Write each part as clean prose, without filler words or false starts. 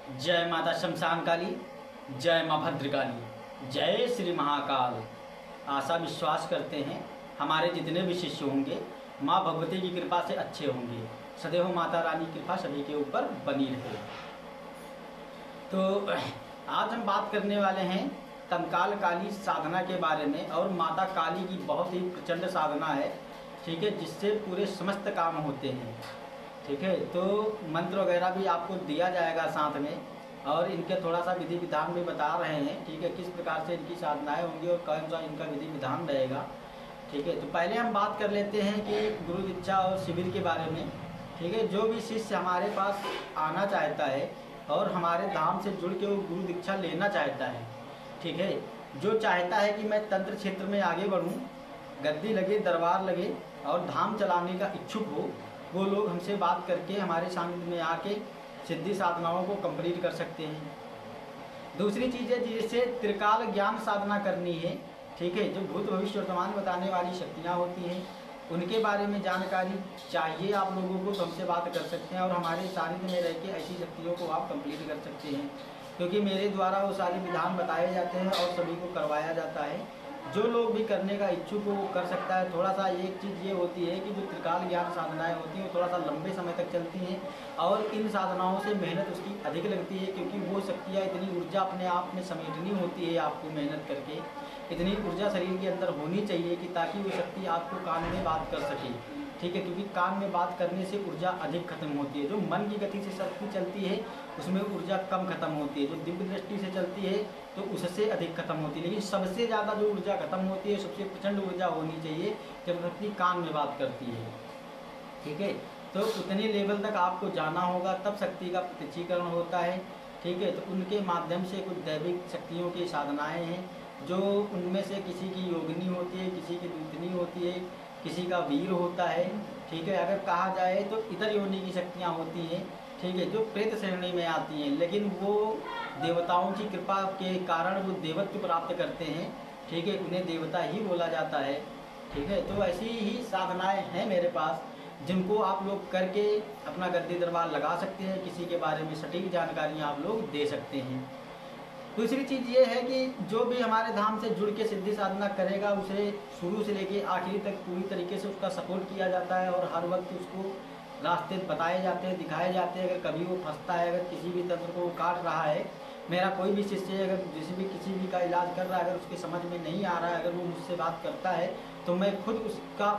जय माता शमशान काली, जय माँ भद्रकाली, जय श्री महाकाल। आशा विश्वास करते हैं हमारे जितने भी शिष्य होंगे माँ भगवती की कृपा से अच्छे होंगे। सदैव माता रानी की कृपा सभी के ऊपर बनी रहे। तो आज हम बात करने वाले हैं कंकाल काली साधना के बारे में। और माता काली की बहुत ही प्रचंड साधना है, ठीक है, जिससे पूरे समस्त काम होते हैं। ठीक है, तो मंत्र वगैरह भी आपको दिया जाएगा साथ में, और इनके थोड़ा सा विधि विधान भी बता रहे हैं। ठीक है, किस प्रकार से इनकी साधनाएं होंगी और कौन सा इनका विधि विधान रहेगा। ठीक है, तो पहले हम बात कर लेते हैं कि गुरु दीक्षा और शिविर के बारे में। ठीक है, जो भी शिष्य हमारे पास आना चाहता है और हमारे धाम से जुड़ के वो गुरु दीक्षा लेना चाहता है, ठीक है, जो चाहता है कि मैं तंत्र क्षेत्र में आगे बढ़ूँ, गद्दी लगे, दरबार लगे और धाम चलाने का इच्छुक हो, वो लोग हमसे बात करके हमारे सानिध्य में आके सिद्धि साधनाओं को कंप्लीट कर सकते हैं। दूसरी चीज़ है जिससे त्रिकाल ज्ञान साधना करनी है। ठीक है, जो भूत भविष्य वर्तमान बताने वाली शक्तियाँ होती हैं उनके बारे में जानकारी चाहिए आप लोगों को, तो हमसे बात कर सकते हैं और हमारे सानिध्य में रह के ऐसी शक्तियों को आप कंप्लीट कर सकते हैं, क्योंकि मेरे द्वारा वो सारे विधान बताए जाते हैं और सभी को करवाया जाता है। जो लोग भी करने का इच्छुक हो वो कर सकता है। थोड़ा सा एक चीज़ ये होती है कि जो त्रिकाल ज्ञान साधनाएं होती हैं वो थोड़ा सा लंबे समय तक चलती हैं और इन साधनाओं से मेहनत उसकी अधिक लगती है, क्योंकि वो शक्तियाँ इतनी ऊर्जा अपने आप में समेटनी होती है। आपको मेहनत करके इतनी ऊर्जा शरीर के अंदर होनी चाहिए कि ताकि वो शक्ति आपको कान में बात कर सके। ठीक है, क्योंकि कान में बात करने से ऊर्जा अधिक खत्म होती है। जो मन की गति से शक्ति चलती है उसमें ऊर्जा कम खत्म होती है। जो दिव्य दृष्टि से चलती है तो उससे अधिक खत्म होती है। लेकिन सबसे ज़्यादा जो ऊर्जा खत्म होती है, सबसे प्रचंड ऊर्जा होनी चाहिए जब शक्ति कान में बात करती है। ठीक है, तो उतने लेवल तक आपको जाना होगा, तब शक्ति का प्रत्यक्षीकरण होता है। ठीक है, तो उनके माध्यम से कुछ दैविक शक्तियों की साधनाएँ हैं, जो उनमें से किसी की योगिनी होती है, किसी की दूतनी होती है, किसी का वीर होता है। ठीक है, अगर कहा जाए तो इतर योनि की शक्तियाँ होती हैं, ठीक है, जो प्रेत श्रेणी में आती हैं, लेकिन वो देवताओं की कृपा के कारण वो देवत्व प्राप्त करते हैं। ठीक है, उन्हें देवता ही बोला जाता है। ठीक है, तो ऐसी ही साधनाएं हैं मेरे पास जिनको आप लोग करके अपना गद्दी दरबार लगा सकते हैं। किसी के बारे में सटीक जानकारियाँ आप लोग दे सकते हैं। दूसरी चीज़ ये है कि जो भी हमारे धाम से जुड़ के सिद्धि साधना करेगा उसे शुरू से लेके आखिरी तक पूरी तरीके से उसका सपोर्ट किया जाता है और हर वक्त उसको रास्ते बताए जाते हैं, दिखाए जाते हैं। अगर कभी वो फंसता है, अगर किसी भी तंत्र को वो काट रहा है, मेरा कोई भी शिष्य अगर किसी भी का इलाज कर रहा है, अगर उसके समझ में नहीं आ रहा है, अगर वो मुझसे बात करता है तो मैं खुद उसका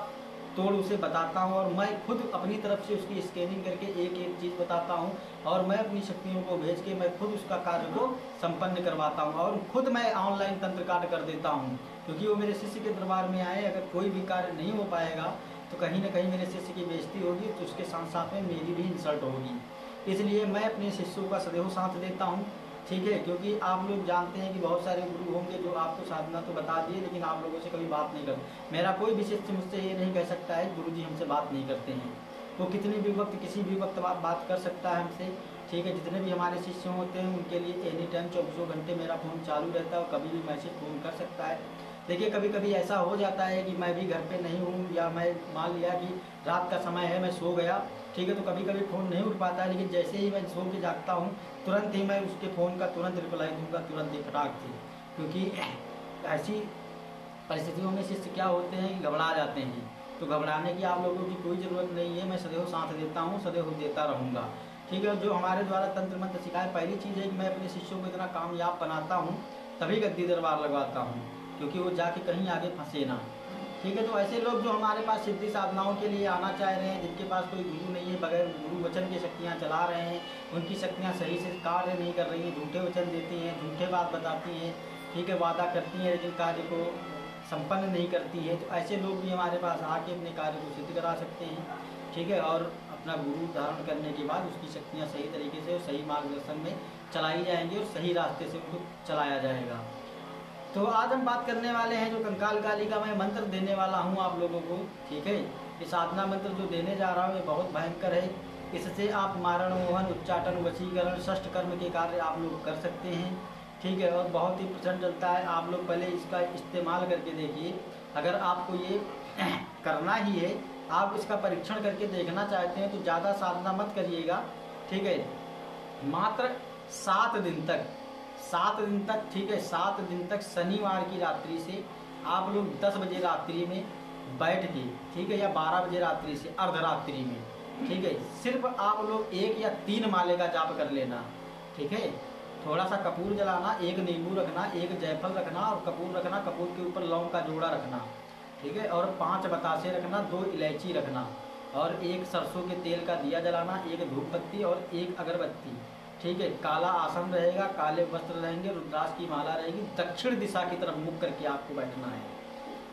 तोड़ उसे बताता हूँ और मैं खुद अपनी तरफ से उसकी स्कैनिंग करके एक एक चीज़ बताता हूँ और मैं अपनी शक्तियों को भेज के मैं खुद उसका कार्य को संपन्न करवाता हूँ और खुद मैं ऑनलाइन तंत्र काट कर देता हूँ। क्योंकि वो मेरे शिष्य के दरबार में आए, अगर कोई भी कार्य नहीं हो पाएगा तो कहीं ना कहीं मेरे शिष्य की बेइज्जती होगी, तो उसके साथ साथ में मेरी भी इंसल्ट होगी। इसलिए मैं अपने शिष्यों का सदैव साथ देता हूँ। ठीक है, क्योंकि आप लोग जानते हैं कि बहुत सारे गुरु होंगे जो आपको साधना तो बता दिए लेकिन आप लोगों से कभी बात नहीं करते। मेरा कोई भी शिष्य मुझसे ये नहीं कह सकता है गुरु जी हमसे बात नहीं करते हैं। वो कितनी भी वक्त किसी भी वक्त बात कर सकता है हमसे। ठीक है, जितने भी हमारे शिष्य होते हैं उनके लिए एनी टाइम 24 घंटे मेरा फ़ोन चालू रहता है और कभी भी मैसेज फ़ोन कर सकता है। देखिए, कभी कभी ऐसा हो जाता है कि मैं भी घर पे नहीं हूँ या मैं मान लिया कि रात का समय है, मैं सो गया, ठीक है, तो कभी कभी फ़ोन नहीं उठ पाता है। लेकिन जैसे ही मैं सो के जागता हूँ तुरंत ही मैं उसके फ़ोन का तुरंत रिप्लाई दूंगा, तुरंत ही फटाक से। क्योंकि ऐसी परिस्थितियों में शिष्य क्या होते हैं कि घबरा जाते हैं, तो घबराने की आप लोगों की कोई ज़रूरत नहीं है। मैं सदैव साथ देता हूँ, सदैव देता रहूँगा। ठीक है, जो हमारे द्वारा तंत्र मंत्र सिखाए, पहली चीज़ है कि मैं अपने शिष्यों को इतना कामयाब बनाता हूँ तभी गद्दी दरबार लगवाता हूँ, क्योंकि वो जाके कहीं आगे फंसे ना। ठीक है, तो ऐसे लोग जो हमारे पास सिद्धि साधनाओं के लिए आना चाह रहे हैं, जिनके पास कोई गुरु नहीं है, बगैर गुरु वचन की शक्तियाँ चला रहे हैं, उनकी शक्तियाँ सही से कार्य नहीं कर रही हैं, झूठे वचन देती हैं, झूठे बात बताती हैं, ठीक है, वादा करती हैं लेकिन कार्य को संपन्न नहीं करती है, तो ऐसे लोग भी हमारे पास आके अपने कार्य को सिद्ध करा सकते हैं। ठीक है, और अपना गुरु धारण करने के बाद उसकी शक्तियाँ सही तरीके से और सही मार्गदर्शन में चलाई जाएंगी और सही रास्ते से उनको चलाया जाएगा। तो आज हम बात करने वाले हैं जो कंकाल काली का मैं मंत्र देने वाला हूं आप लोगों को। ठीक है, ये साधना मंत्र जो देने जा रहा हूं ये बहुत भयंकर है। इससे आप मारण, मोहन, उच्चाटन, वशीकरण, षष्ठ कर्म के कार्य आप लोग कर सकते हैं। ठीक है, और बहुत ही प्रचंड चलता है। आप लोग पहले इसका इस्तेमाल करके देखिए। अगर आपको ये करना ही है, आप इसका परीक्षण करके देखना चाहते हैं तो ज़्यादा साधना मत करिएगा। ठीक है, मात्र 7 दिन तक, 7 दिन तक, ठीक है, 7 दिन तक शनिवार की रात्रि से आप लोग 10 बजे रात्रि में बैठ के, ठीक है, या 12 बजे रात्रि से अर्धरात्रि में, ठीक है, सिर्फ आप लोग 1 या 3 माले का जाप कर लेना, ठीक है। थोड़ा सा कपूर जलाना, 1 नींबू रखना, 1 जायफल रखना और कपूर रखना, कपूर के ऊपर लौंग का जोड़ा रखना, ठीक है, और 5 बतासे रखना, 2 इलायची रखना और 1 सरसों के तेल का दिया जलाना, 1 धूप बत्ती और 1 अगरबत्ती, ठीक है। काला आसन रहेगा, काले वस्त्र रहेंगे, रुद्राक्ष की माला रहेगी, दक्षिण दिशा की तरफ मुख करके आपको बैठना है,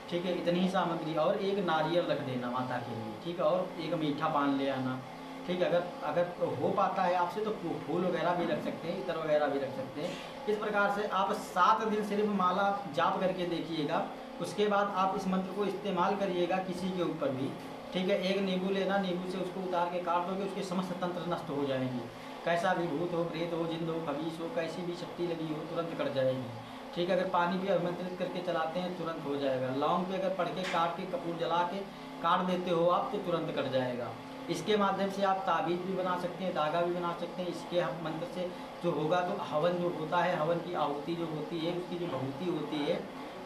ठीक है। इतनी ही सामग्री और 1 नारियल रख देना माता के लिए, ठीक है, और 1 मीठा पान ले आना, ठीक है। अगर हो पाता है आपसे तो फूल वगैरह भी रख सकते हैं, इतर वगैरह भी रख सकते हैं। इस प्रकार से आप 7 दिन सिर्फ माला जाप करके देखिएगा। उसके बाद आप इस मंत्र को इस्तेमाल करिएगा किसी के ऊपर भी, ठीक है। 1 नींबू लेना, नींबू से उसको उतार के काट दोगे, उसके समस्त तंत्र नष्ट हो जाएंगे। कैसा भी भूत हो, प्रेत हो, जिंद हो, खबीस हो, कैसी भी शक्ति लगी हो तुरंत कट जाएगी, ठीक है। अगर पानी भी अभिमंत्रित करके चलाते हैं तुरंत हो जाएगा। लौंग पे अगर पढ़ के काट के कपूर जला के काट देते हो आप तो तुरंत कट जाएगा। इसके माध्यम से आप ताबीज़ भी बना सकते हैं, धागा भी बना सकते हैं। इसके मंत्र से जो होगा तो हवन जो होता है, हवन की आहुति जो होती है, उसकी जो भभूति होती है,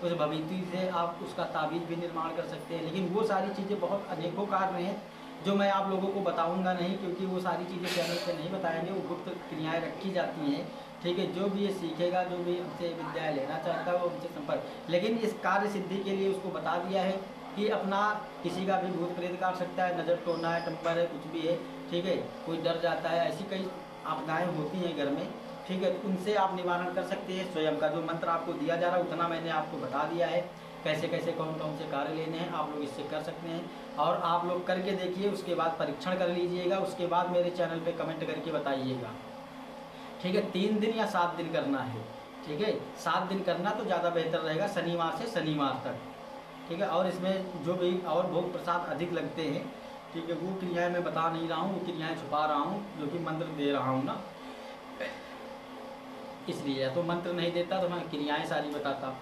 उस भभूति से आप उसका ताबीज़ भी निर्माण कर सकते हैं। लेकिन वो सारी चीज़ें बहुत अनेकों कार्य हैं जो मैं आप लोगों को बताऊंगा नहीं, क्योंकि वो सारी चीज़ें चैनल पे नहीं बताएंगे, वो गुप्त क्रियाएँ रखी जाती हैं, ठीक है। जो भी ये सीखेगा, जो भी हमसे विद्याएँ लेना चाहता है वो हमसे संपर्क। लेकिन इस कार्य सिद्धि के लिए उसको बता दिया है कि अपना किसी का भी भूत प्रेत काट सकता है, नज़र टोना है, टम्पर है, कुछ भी है, ठीक है। कोई डर जाता है, ऐसी कई आपदाएँ होती हैं घर में, ठीक है, तो उनसे आप निवारण कर सकते हैं। स्वयं का जो मंत्र आपको दिया जा रहा है उतना मैंने आपको बता दिया है, कैसे कैसे कौन कौन से कार्य लेने हैं आप लोग इससे कर सकते हैं। और आप लोग करके देखिए, उसके बाद परीक्षण कर लीजिएगा, उसके बाद मेरे चैनल पे कमेंट करके बताइएगा, ठीक है। 3 दिन या 7 दिन करना है, ठीक है। 7 दिन करना तो ज़्यादा बेहतर रहेगा, शनिवार से शनिवार तक, ठीक है। और इसमें जो भी और भोग प्रसाद अधिक लगते हैं, ठीक है, वो क्रियाएँ मैं बता नहीं रहा हूँ, वो क्रियाएँ छुपा रहा हूँ, जो कि मंत्र दे रहा हूँ ना, इसलिए। तो मंत्र नहीं देता तो मैं क्रियाएँ सारी बताता,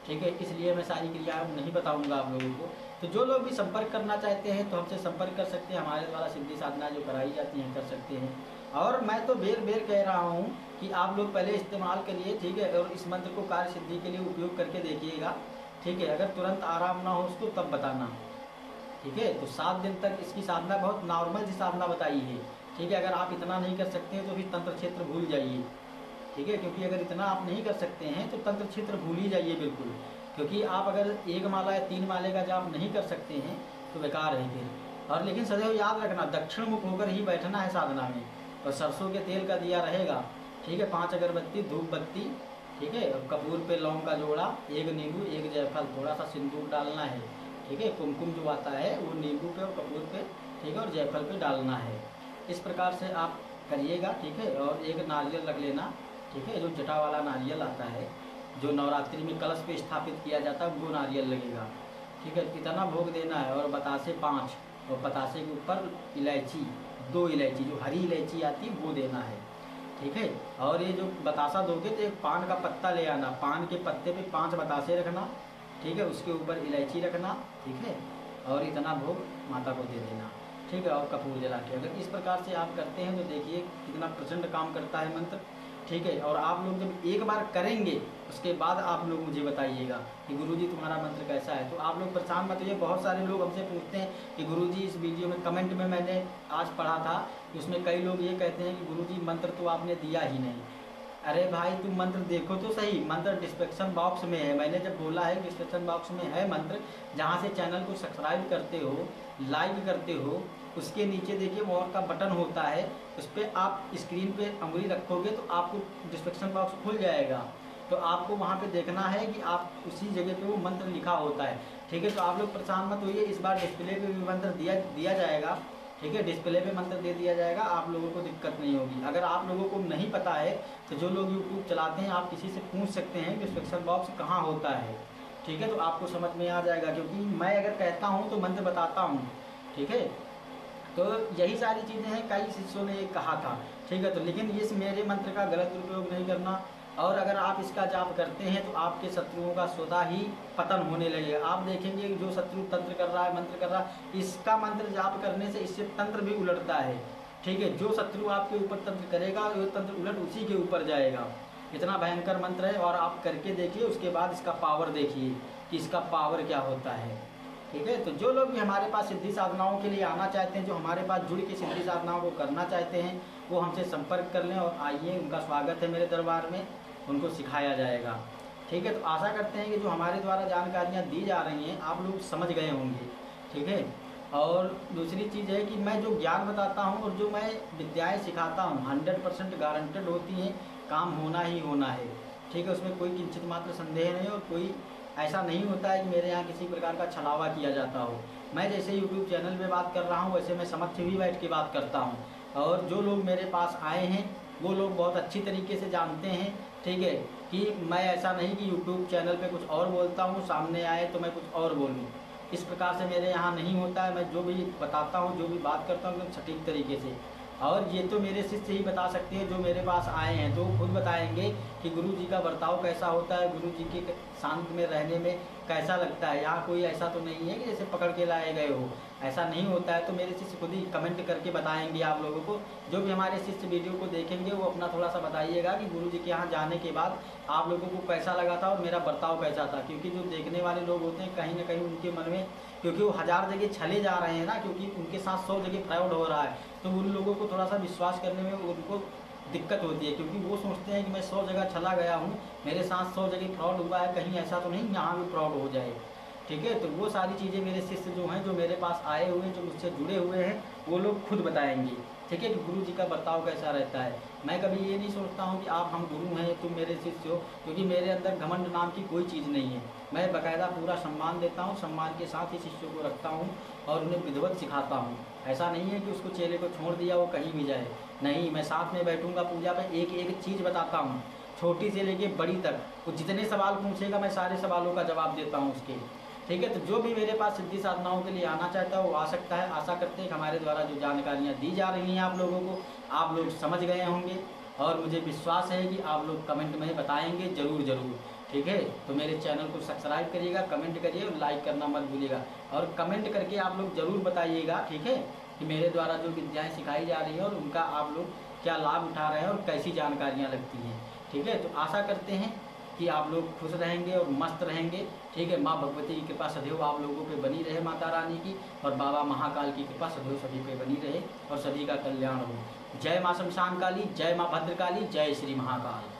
ठीक है, इसलिए मैं सारी क्रियाएँ नहीं बताऊंगा आप लोगों को। तो जो लोग भी संपर्क करना चाहते हैं तो हमसे संपर्क कर सकते हैं, हमारे द्वारा सिद्धि साधना जो कराई जाती हैं कर सकते हैं। और मैं तो बेर बेर कह रहा हूँ कि आप लोग पहले इस्तेमाल करिए, ठीक है, और इस मंत्र को कार्य सिद्धि के लिए उपयोग करके देखिएगा, ठीक है। अगर तुरंत आराम ना हो उसको तब बताना, ठीक है। तो 7 दिन तक इसकी साधना बहुत नॉर्मल सी साधना बताई है, ठीक है। अगर आप इतना नहीं कर सकते हैं तो फिर तंत्र क्षेत्र भूल जाइए, ठीक है, क्योंकि अगर इतना आप नहीं कर सकते हैं तो तंत्र क्षेत्र भूल ही जाइए बिल्कुल। क्योंकि आप अगर 1 माला या 3 माले का जाप नहीं कर सकते हैं तो बेकार है फिर। और लेकिन सदैव याद रखना, दक्षिण मुख होकर ही बैठना है साधना में, और सरसों के तेल का दिया रहेगा, ठीक है। 5 अगरबत्ती, धूप बत्ती, ठीक है, और कपूर पे लौंग का जोड़ा, 1 नींबू, 1 जायफल, थोड़ा सा सिंदूर डालना है, ठीक है। कुमकुम जो आता है वो नींबू पे और कपूर पे, ठीक है, और जायफल पे डालना है। इस प्रकार से आप करिएगा, ठीक है। और 1 नारियल रख लेना, ठीक है, जो जटा वाला नारियल आता है, जो नवरात्रि में कलश पे स्थापित किया जाता है वो नारियल लगेगा, ठीक है। इतना भोग देना है। और बतासे 5, और बतासे के ऊपर इलायची, 2 इलायची, जो हरी इलायची आती है वो देना है, ठीक है। और ये जो बतासा दोगे तो 1 पान का पत्ता ले आना, पान के पत्ते पे 5 बतासे रखना, ठीक है, उसके ऊपर इलायची रखना, ठीक है। और इतना भोग माता को दे देना, ठीक है, और कपूर जला के। अगर इस प्रकार से आप करते हैं तो देखिए कितना प्रचंड काम करता है मंत्र, ठीक है। और आप लोग जब एक बार करेंगे उसके बाद आप लोग मुझे बताइएगा कि गुरुजी तुम्हारा मंत्र कैसा है। तो आप लोग परेशान मत होइए। बहुत सारे लोग हमसे पूछते हैं कि गुरुजी इस वीडियो में, कमेंट में मैंने आज पढ़ा था कि उसमें कई लोग ये कहते हैं कि गुरुजी मंत्र तो आपने दिया ही नहीं। अरे भाई तुम मंत्र देखो तो सही, मंत्र डिस्क्रिप्शन बॉक्स में है। मैंने जब बोला है डिस्क्रिप्शन बॉक्स में है मंत्र, जहाँ से चैनल को सब्सक्राइब करते हो, लाइक करते हो, उसके नीचे देखिए मोर का बटन होता है, उस पर आप स्क्रीन पे उंगली रखोगे तो आपको डिस्क्रिप्शन बॉक्स खुल जाएगा। तो आपको वहाँ पे देखना है कि आप उसी जगह पे वो मंत्र लिखा होता है, ठीक है। तो आप लोग परेशान मत होइए, इस बार डिस्प्ले पे भी मंत्र दिया जाएगा, ठीक है, डिस्प्ले पे मंत्र दे दिया जाएगा, आप लोगों को दिक्कत नहीं होगी। अगर आप लोगों को नहीं पता है तो जो लोग यूट्यूब चलाते हैं आप किसी से पूछ सकते हैं डिस्क्रिप्शन बॉक्स कहाँ होता है, ठीक है, तो आपको समझ में आ जाएगा। क्योंकि मैं अगर कहता हूँ तो मंत्र बताता हूँ, ठीक है। तो यही सारी चीज़ें हैं, कई शिष्यों ने ये कहा था, ठीक है। तो लेकिन इस मेरे मंत्र का गलत उपयोग नहीं करना। और अगर आप इसका जाप करते हैं तो आपके शत्रुओं का स्वतः ही पतन होने लगेगा। आप देखेंगे जो शत्रु तंत्र कर रहा है, मंत्र कर रहा है, इसका मंत्र जाप करने से इससे तंत्र भी उलटता है, ठीक है। जो शत्रु आपके ऊपर तंत्र करेगा वो तंत्र उलट उसी के ऊपर जाएगा। इतना भयंकर मंत्र है, और आप करके देखिए, उसके बाद इसका पावर देखिए कि इसका पावर क्या होता है। ठीक है। तो जो लोग भी हमारे पास सिद्धि साधनाओं के लिए आना चाहते हैं, जो हमारे पास जुड़ के सिद्धि साधनाओं को करना चाहते हैं, वो हमसे संपर्क कर लें और आइए, उनका स्वागत है मेरे दरबार में, उनको सिखाया जाएगा। ठीक है। तो आशा करते हैं कि जो हमारे द्वारा जानकारियाँ दी जा रही हैं आप लोग समझ गए होंगे। ठीक है। और दूसरी चीज़ है कि मैं जो ज्ञान बताता हूँ और जो मैं विद्याएँ सिखाता हूँ 100% गारंटेड होती हैं, काम होना ही होना है। ठीक है। उसमें कोई किंचित मात्र संदेह नहीं, और कोई ऐसा नहीं होता है कि मेरे यहाँ किसी प्रकार का छलावा किया जाता हो। मैं जैसे यूट्यूब चैनल पे बात कर रहा हूँ वैसे मैं समक्ष भी बैठ के बात करता हूँ, और जो लोग मेरे पास आए हैं वो लोग बहुत अच्छी तरीके से जानते हैं। ठीक है। कि मैं ऐसा नहीं कि यूट्यूब चैनल पे कुछ और बोलता हूँ, सामने आए तो मैं कुछ और बोलूँ, इस प्रकार से मेरे यहाँ नहीं होता है। मैं जो भी बताता हूँ, जो भी बात करता हूँ एकदम सटीक तरीके से। और ये तो मेरे शिष्य ही बता सकते हैं, जो मेरे पास आए हैं तो खुद बताएंगे कि गुरु जी का बर्ताव कैसा होता है, गुरु जी के शांत में रहने में कैसा लगता है। यहाँ कोई ऐसा तो नहीं है कि जैसे पकड़ के लाए गए हो, ऐसा नहीं होता है। तो मेरे शिष्य खुद ही कमेंट करके बताएंगे आप लोगों को। जो भी हमारे शिष्य वीडियो को देखेंगे वो अपना थोड़ा सा बताइएगा कि गुरु जी के यहाँ जाने के बाद आप लोगों को कैसा लगा था और मेरा बर्ताव कैसा था। क्योंकि जो देखने वाले लोग होते हैं कहीं ना कहीं उनके मन में, क्योंकि वो 1000 जगह छले जा रहे हैं ना, क्योंकि उनके साथ 100 जगह फ्रॉड हो रहा है, तो उन लोगों को थोड़ा सा विश्वास करने में उनको दिक्कत होती है। क्योंकि वो सोचते हैं कि मैं 100 जगह चला गया हूँ, मेरे साथ 100 जगह फ्रॉड हुआ है, कहीं ऐसा तो नहीं यहाँ भी फ्रॉड हो जाए। ठीक है। तो वो सारी चीज़ें मेरे शिष्य जो हैं, जो मेरे पास आए हुए हैं, जो मुझसे जुड़े हुए हैं, वो लोग खुद बताएंगे। ठीक है। कि गुरु जी का बर्ताव कैसा रहता है। मैं कभी ये नहीं सोचता हूँ कि आप हम गुरु हैं, तुम मेरे शिष्य हो, क्योंकि मेरे अंदर घमंड नाम की कोई चीज़ नहीं है। मैं बाकायदा पूरा सम्मान देता हूँ, सम्मान के साथ ही शिष्यों को रखता हूँ और उन्हें विधिवत सिखाता हूँ। ऐसा नहीं है कि उसको चेले को छोड़ दिया वो कहीं भी जाए, नहीं, मैं साथ में बैठूंगा पूजा पे, एक एक चीज़ बताता हूँ, छोटी से लेके बड़ी तक। वो जितने सवाल पूछेगा मैं सारे सवालों का जवाब देता हूँ उसके। ठीक है। तो जो भी मेरे पास सिद्धि साधनाओं के लिए आना चाहता है वो आ सकता है। आशा करते हैं कि हमारे द्वारा जो जानकारियाँ दी जा रही हैं आप लोगों को, आप लोग समझ गए होंगे, और मुझे विश्वास है कि आप लोग कमेंट में बताएंगे ज़रूर। ठीक है। तो मेरे चैनल को सब्सक्राइब करिएगा, कमेंट करिए और लाइक करना मत भूलिएगा, और कमेंट करके आप लोग ज़रूर बताइएगा। ठीक है। कि मेरे द्वारा जो विद्याएँ सिखाई जा रही हैं और उनका आप लोग क्या लाभ उठा रहे हैं और कैसी जानकारियाँ लगती हैं। ठीक है। तो आशा करते हैं कि आप लोग खुश रहेंगे और मस्त रहेंगे। ठीक है। माँ भगवती की कृपा सदैव आप लोगों पे बनी रहे, माता रानी की, और बाबा महाकाल की कृपा सदैव सभी पे बनी रहे और सभी का कल्याण हो। जय माँ शमशान काली, जय माँ भद्रकाली, जय श्री महाकाल।